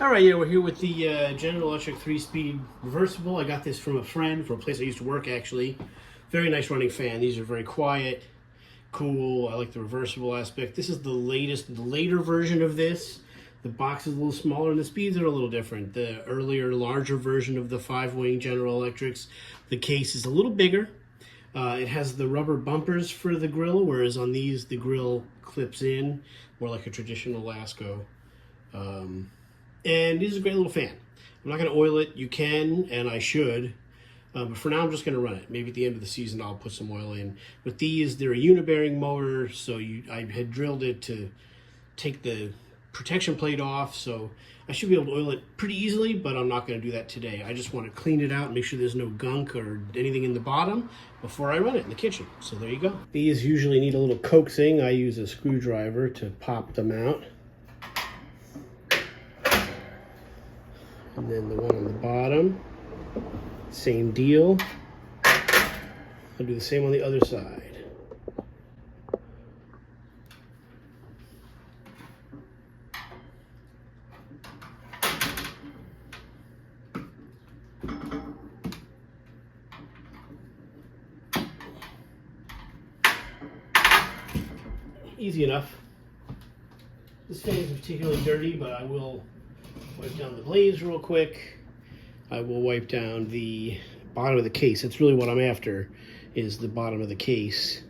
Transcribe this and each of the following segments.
All right, yeah, we're here with the General Electric 3-speed reversible. I got this from a friend from a place I used to work, actually. Very nice running fan. These are very quiet, cool. I like the reversible aspect. This is the later version of this. The box is a little smaller and the speeds are a little different. The earlier, larger version of the 5-wing General Electrics, the case is a little bigger. It has the rubber bumpers for the grill, whereas on these, the grill clips in, more like a traditional Lasco. And this is a great little fan. I'm not going to oil it. You can, and I should. But for now, I'm just going to run it. Maybe at the end of the season, I'll put some oil in. With these, they're a unibearing motor, so I had drilled it to take the protection plate off. So I should be able to oil it pretty easily, but I'm not going to do that today. I just want to clean it out and make sure there's no gunk or anything in the bottom before I run it in the kitchen. So there you go. These usually need a little coaxing. I use a screwdriver to pop them out. And then the one on the bottom, same deal. I'll do the same on the other side. Easy enough. This fan isn't particularly dirty, but I will wipe down the glaze real quick. I will wipe down the bottom of the case. That's really what I'm after, is the bottom of the case.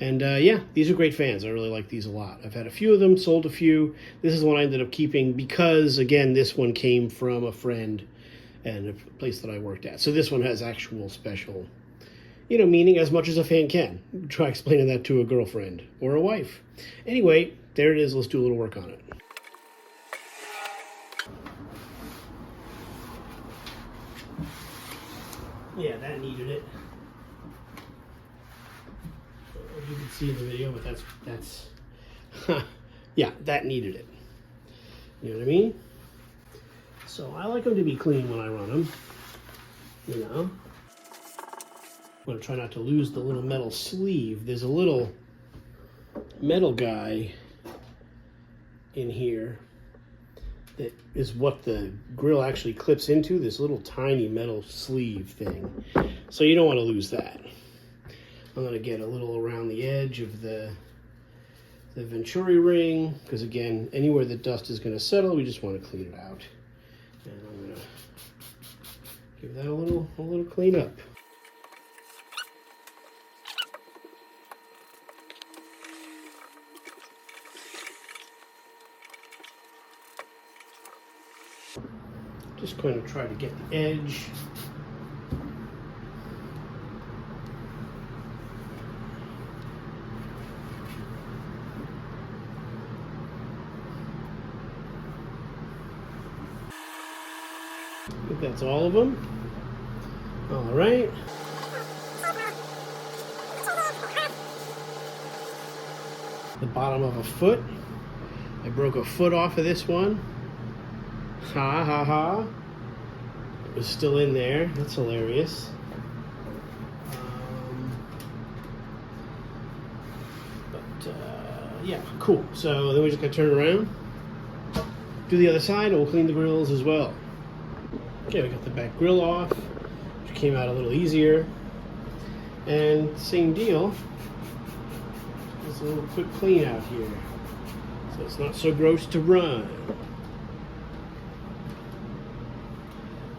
And yeah, these are great fans. I really like these a lot. I've had a few of them, sold a few. This is one I ended up keeping because, again, this one came from a friend and a place that I worked at. So this one has actual special, meaning as much as a fan can. Try explaining that to a girlfriend or a wife. Anyway, there it is. Let's do a little work on it. Yeah, that needed it. You can see in the video, but that's yeah, that needed it. You know what I mean? So I like them to be clean when I run them. I'm gonna try not to lose the little metal sleeve. There's a little metal guy in here that is what the grill actually clips into, this little tiny metal sleeve thing. So you don't want to lose that. I'm going to get a little around the edge of the Venturi ring, because again, anywhere the dust is going to settle, we just want to clean it out. And I'm going to give that a little clean up. Just going to try to get the edge. I think that's all of them. All right. The bottom of a foot. I broke a foot off of this one. Ha ha ha. It was still in there. That's hilarious. Yeah, cool. So then we just gotta turn it around, do the other side, and we'll clean the grills as well. Okay, we got the back grill off, which came out a little easier. And same deal. Just a little quick clean out here, so it's not so gross to run.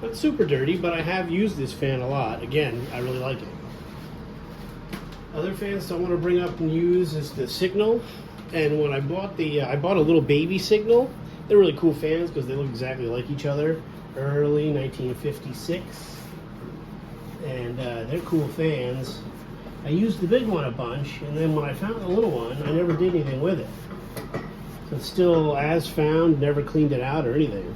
Not super dirty, but I have used this fan a lot. Again, I really like it. Other fans I want to bring up and use is the Signal. And when I bought I bought a little baby Signal. They're really cool fans because they look exactly like each other. Early 1956. And they're cool fans. I used the big one a bunch, and then when I found the little one, I never did anything with it. So it's still as found, never cleaned it out or anything.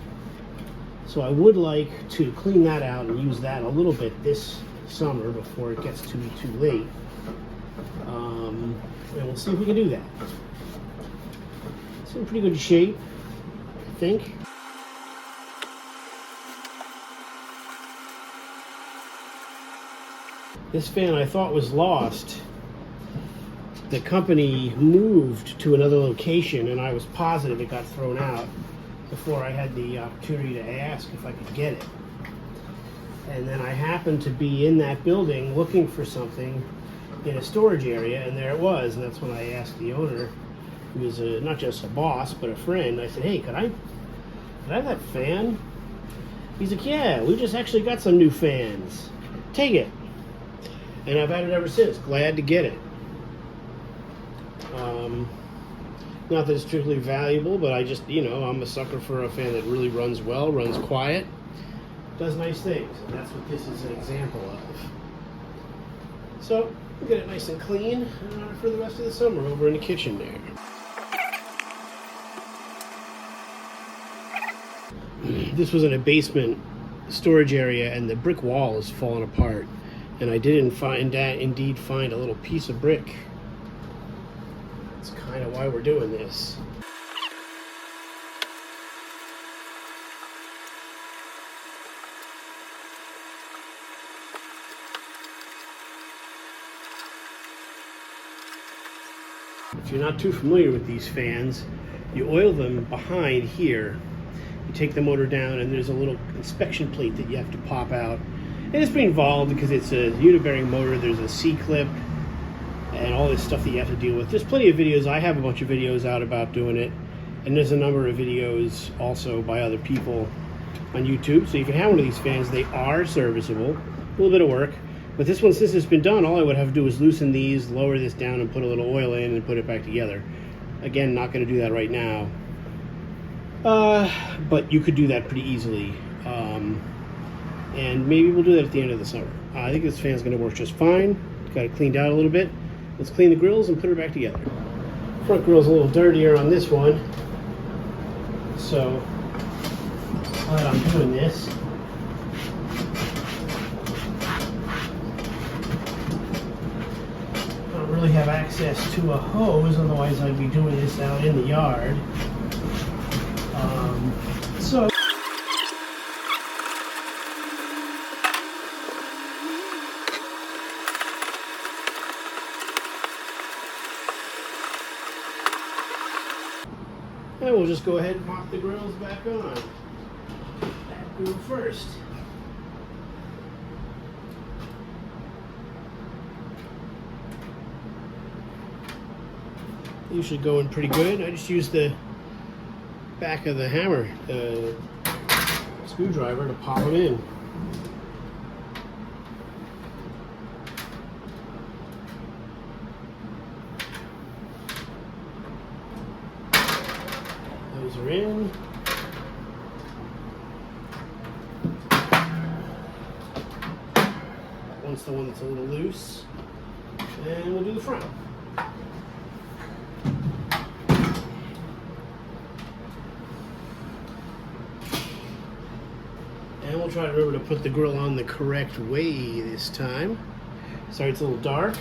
So I would like to clean that out and use that a little bit this summer before it gets too late. And we'll see if we can do that. It's in pretty good shape, I think. This fan I thought was lost. The company moved to another location and I was positive it got thrown out. before I had the opportunity to ask if I could get it. And then I happened to be in that building looking for something in a storage area, and there it was. And that's when I asked the owner, who was not just a boss but a friend. I said, "Hey, could I have that fan?" He's like, "Yeah, we just actually got some new fans. Take it." And I've had it ever since. Glad to get it. Not that it's strictly valuable, but I just, I'm a sucker for a fan that really runs well, runs quiet, does nice things. And that's what this is an example of. So, we'll get it nice and clean for the rest of the summer over in the kitchen there. This was in a basement storage area, and the brick wall is falling apart. And I did indeed find a little piece of brick. That's kind of why we're doing this. If you're not too familiar with these fans, you oil them behind here. You take the motor down, and there's a little inspection plate that you have to pop out. And it's pretty involved because it's a unit-bearing motor. There's a C-clip and all this stuff that you have to deal with. There's plenty of videos. I have a bunch of videos out about doing it. And there's a number of videos also by other people on YouTube. So if you have one of these fans, they are serviceable. A little bit of work. But this one, since it's been done, all I would have to do is loosen these, lower this down, and put a little oil in and put it back together. Again, not going to do that right now. But you could do that pretty easily. And maybe we'll do that at the end of the summer. I think this fan's going to work just fine. Got it cleaned out a little bit. Let's clean the grills and put her back together. Front grill's a little dirtier on this one. So, while I'm doing this, I don't really have access to a hose, otherwise I'd be doing this out in the yard. So and we'll just go ahead and pop the grills back on. That grill first. Usually going pretty good. I just use the back of the hammer, screwdriver, to pop them in. Those are in. That one's the one that's a little loose. And we'll do the front. And we'll try to remember to put the grill on the correct way this time. Sorry, it's a little dark.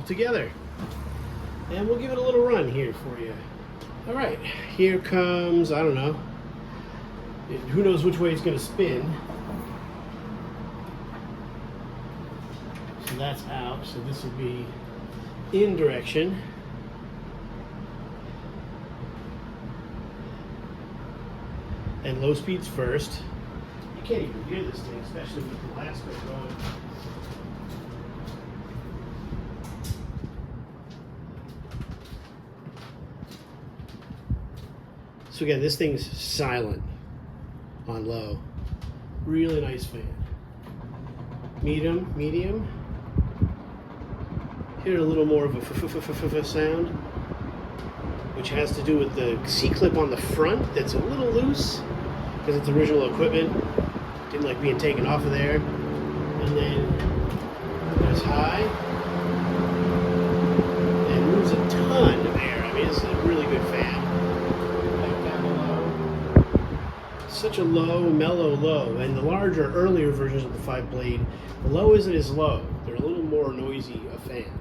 Together, and we'll give it a little run here for you. All right, here comes, I don't know, who knows which way it's going to spin. So that's out, so this will be in direction. And low speeds first. You can't even hear this thing, especially with the last bit going. So again, this thing's silent on low. Really nice fan. Medium. Hear a little more of a sound, which has to do with the C-clip on the front that's a little loose because it's original equipment. Didn't like being taken off of there. And then goes high and moves a ton of air. I mean, it's a really good fan. such a low, mellow low. And the larger, earlier versions of the 5-blade, the low isn't as low. They're a little more noisy a fan.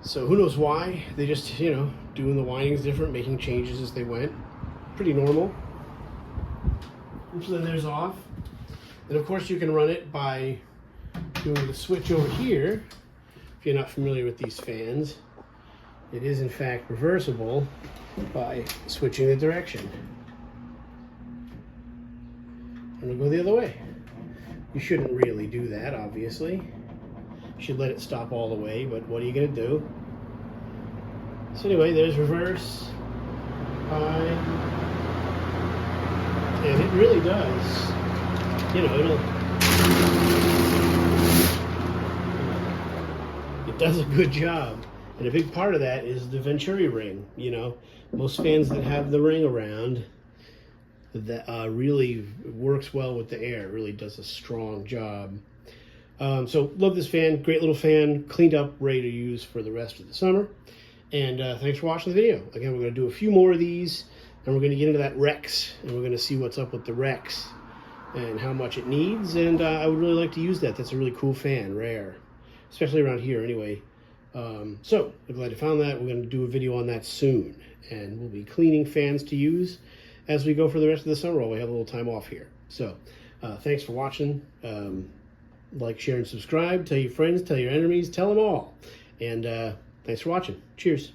So who knows why? They just, you know, doing the windings different, making changes as they went. Pretty normal. So then there's off. And of course you can run it by doing the switch over here. If you're not familiar with these fans, it is in fact reversible by switching the direction. And it'll go the other way. You shouldn't really do that, obviously. You should let it stop all the way, but what are you going to do? So anyway, there's reverse, high, and it really does, you know, it does a good job. And a big part of that is the Venturi ring. You know, most fans that have the ring around, that really works well with the air. It really does a strong job. So love this fan, great little fan, cleaned up, ready to use for the rest of the summer. And thanks for watching the video. Again, we're going to do a few more of these, and we're going to get into that Rex, and we're going to see what's up with the Rex and how much it needs. And I would really like to use that. That's a really cool fan, rare, especially around here anyway. So I'm glad you found that. We're going to do a video on that soon, and we'll be cleaning fans to use as we go for the rest of the summer while we have a little time off here. So thanks for watching. Like, share, and subscribe. Tell your friends, tell your enemies, tell them all. And thanks for watching. Cheers.